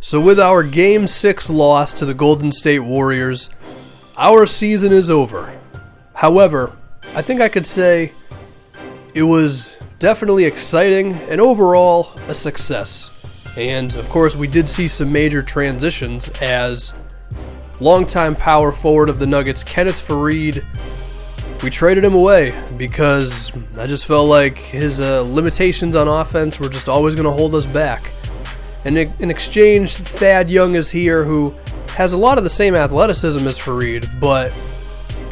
So with our Game 6 loss to the Golden State Warriors, our season is over. However, I think I could say it was definitely exciting and overall a success. And of course we did see some major transitions as longtime power forward of the Nuggets, Kenneth Faried, we traded him away because I just felt like his limitations on offense were just always going to hold us back. And in exchange, Thad Young is here, who has a lot of the same athleticism as Faried, but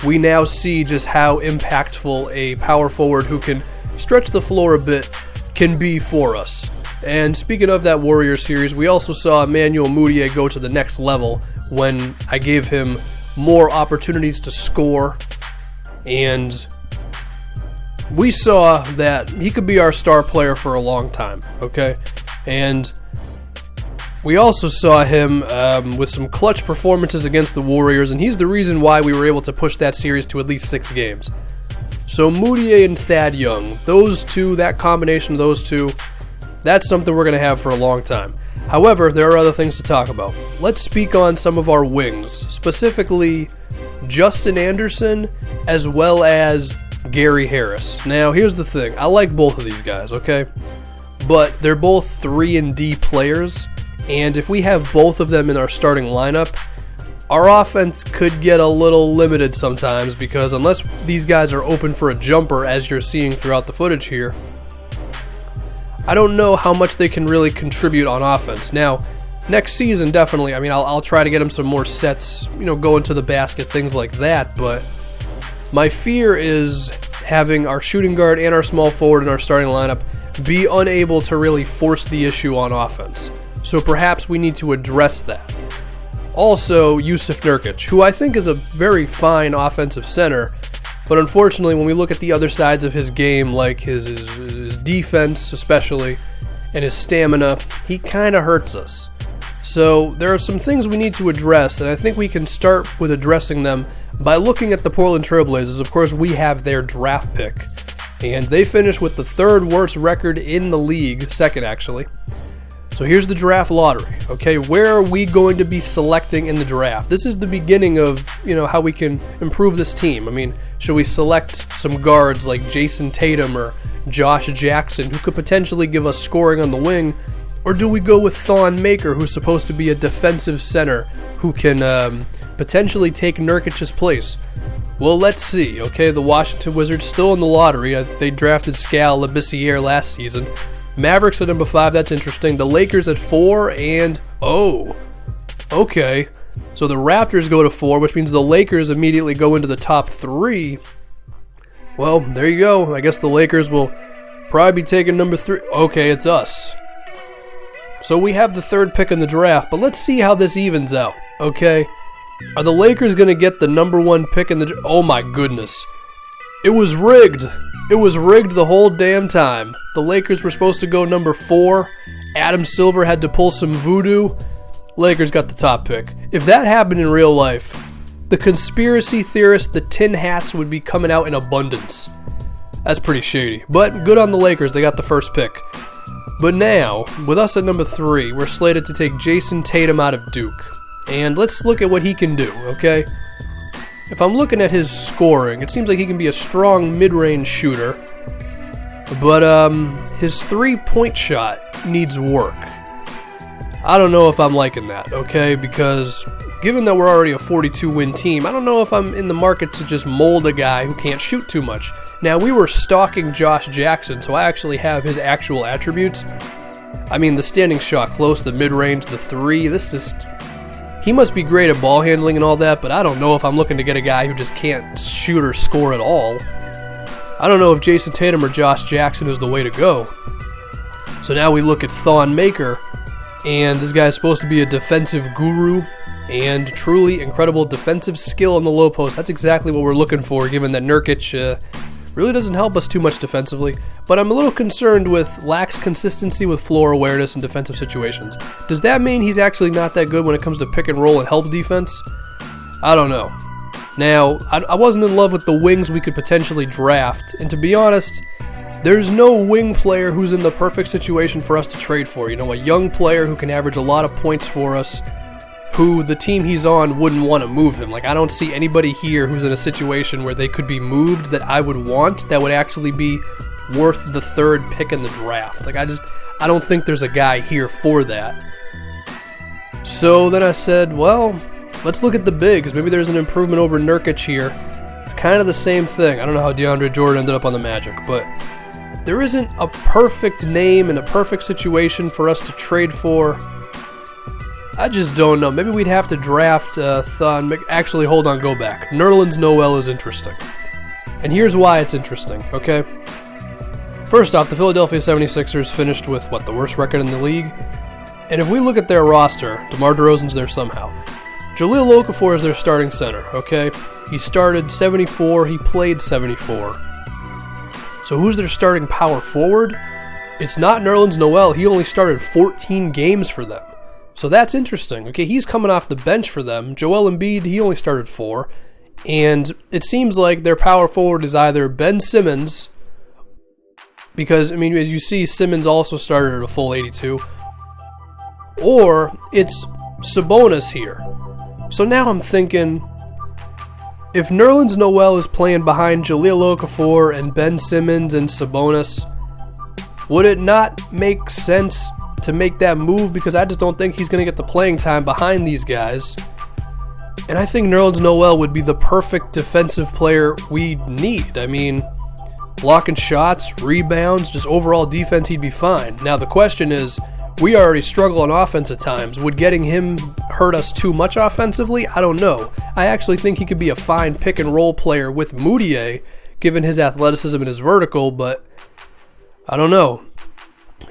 we now see just how impactful a power forward who can stretch the floor a bit can be for us. And speaking of that Warriors series, we also saw Emmanuel Mudiay go to the next level when I gave him more opportunities to score. And we saw that he could be our star player for a long time, okay? And we also saw him with some clutch performances against the Warriors, and he's the reason why we were able to push that series to at least 6 games. So Mudiay and Thad Young, those two, that combination of those two, that's something we're going to have for a long time. However, there are other things to talk about. Let's speak on some of our wings, specifically Justin Anderson as well as Gary Harris. Now, here's the thing. I like both of these guys, okay? But they're both 3-and-D players, and if we have both of them in our starting lineup, our offense could get a little limited sometimes because unless these guys are open for a jumper, as you're seeing throughout the footage here, I don't know how much they can really contribute on offense. Now, next season, definitely, I mean, I'll try to get them some more sets, going to the basket, things like that, but my fear is having our shooting guard and our small forward in our starting lineup be unable to really force the issue on offense. So perhaps we need to address that. Also, Jusuf Nurkic, who I think is a very fine offensive center, but unfortunately when we look at the other sides of his game, like his defense especially, and his stamina, he kind of hurts us. So there are some things we need to address, and I think we can start with addressing them by looking at the Portland Trailblazers. Of course, we have their draft pick, and they finished with the 3rd worst record in the league, 2nd actually. So here's the draft lottery, okay? Where are we going to be selecting in the draft? This is the beginning of, how we can improve this team. I mean, should we select some guards like Jason Tatum or Josh Jackson, who could potentially give us scoring on the wing? Or do we go with Thon Maker, who's supposed to be a defensive center who can potentially take Nurkic's place? Well, let's see, okay? The Washington Wizards still in the lottery. They drafted Skal Labissiere last season. Mavericks at number 5, that's interesting. The Lakers at 4, and okay. So the Raptors go to 4, which means the Lakers immediately go into the top 3. Well, there you go. I guess the Lakers will probably be taking number 3. Okay, it's us. So we have the 3rd pick in the draft, but let's see how this evens out, okay? Are the Lakers going to get the number 1 pick in the draft? Oh my goodness. It was rigged. It was rigged the whole damn time. The Lakers were supposed to go number 4. Adam Silver had to pull some voodoo. Lakers got the top pick. If that happened in real life, the conspiracy theorists, the tin hats would be coming out in abundance. That's pretty shady. But good on the Lakers, they got the 1st pick. But now, with us at number 3, we're slated to take Jason Tatum out of Duke. And let's look at what he can do, okay? If I'm looking at his scoring, it seems like he can be a strong mid-range shooter, but his 3-point shot needs work. I don't know if I'm liking that, okay? Because given that we're already a 42-win team, I don't know if I'm in the market to just mold a guy who can't shoot too much. Now, we were stalking Josh Jackson, so I actually have his actual attributes. I mean, the standing shot close, the mid-range, the 3, he must be great at ball handling and all that, but I don't know if I'm looking to get a guy who just can't shoot or score at all. I don't know if Jason Tatum or Josh Jackson is the way to go. So now we look at Thon Maker, and this guy's supposed to be a defensive guru and truly incredible defensive skill in the low post. That's exactly what we're looking for, given that Nurkic really doesn't help us too much defensively, but I'm a little concerned with lax consistency with floor awareness in defensive situations. Does that mean he's actually not that good when it comes to pick and roll and help defense? I don't know. Now, I wasn't in love with the wings we could potentially draft, and to be honest, There's no wing player who's in the perfect situation for us to trade for. You know, a young player who can average a lot of points for us, who the team he's on wouldn't want to move him. Like, I don't see anybody here who's in a situation where they could be moved that I would want, that would actually be worth the third pick in the draft. Like, I don't think there's a guy here for that. So then I said, well, let's look at the bigs. Maybe there's an improvement over Nurkic here. It's kind of the same thing. I don't know how DeAndre Jordan ended up on the Magic, but there isn't a perfect name and a perfect situation for us to trade for. I just don't know. Maybe we'd have to draft Thon. Actually, hold on, go back. Nerlens Noel is interesting. And here's why it's interesting, okay? First off, the Philadelphia 76ers finished with, the worst record in the league? And if we look at their roster, DeMar DeRozan's there somehow. Jahlil Okafor is their starting center, okay? He started 74, he played 74. So who's their starting power forward? It's not Nerlens Noel. He only started 14 games for them. So that's interesting. Okay, he's coming off the bench for them. Joel Embiid, he only started 4. And it seems like their power forward is either Ben Simmons, because, I mean, as you see, Simmons also started at a full 82, or it's Sabonis here. So now I'm thinking, if Nerlens Noel is playing behind Jahlil Okafor and Ben Simmons and Sabonis, would it not make sense to make that move? Because I just don't think he's going to get the playing time behind these guys. And I think Nerlens Noel would be the perfect defensive player we need. I mean, blocking shots, rebounds, just overall defense, he'd be fine. Now the question is, we already struggle on offense at times. Would getting him hurt us too much offensively? I don't know. I actually think he could be a fine pick and roll player with Moutier, given his athleticism and his vertical, but I don't know.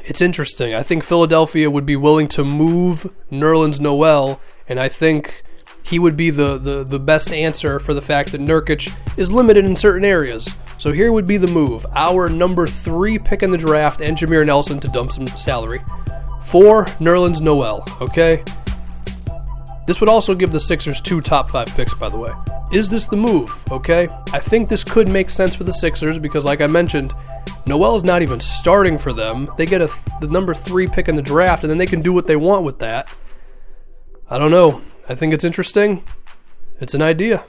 It's interesting. I think Philadelphia would be willing to move Nerlens Noel, and I think he would be the best answer for the fact that Nurkic is limited in certain areas. So here would be the move. Our number 3 pick in the draft and Jameer Nelson to dump some salary for Nerlens Noel, okay? This would also give the Sixers 2 top 5 picks, by the way. Is this the move, okay? I think this could make sense for the Sixers because, like I mentioned, Noel's not even starting for them. They get the number 3 pick in the draft, and then they can do what they want with that. I don't know. I think it's interesting. It's an idea.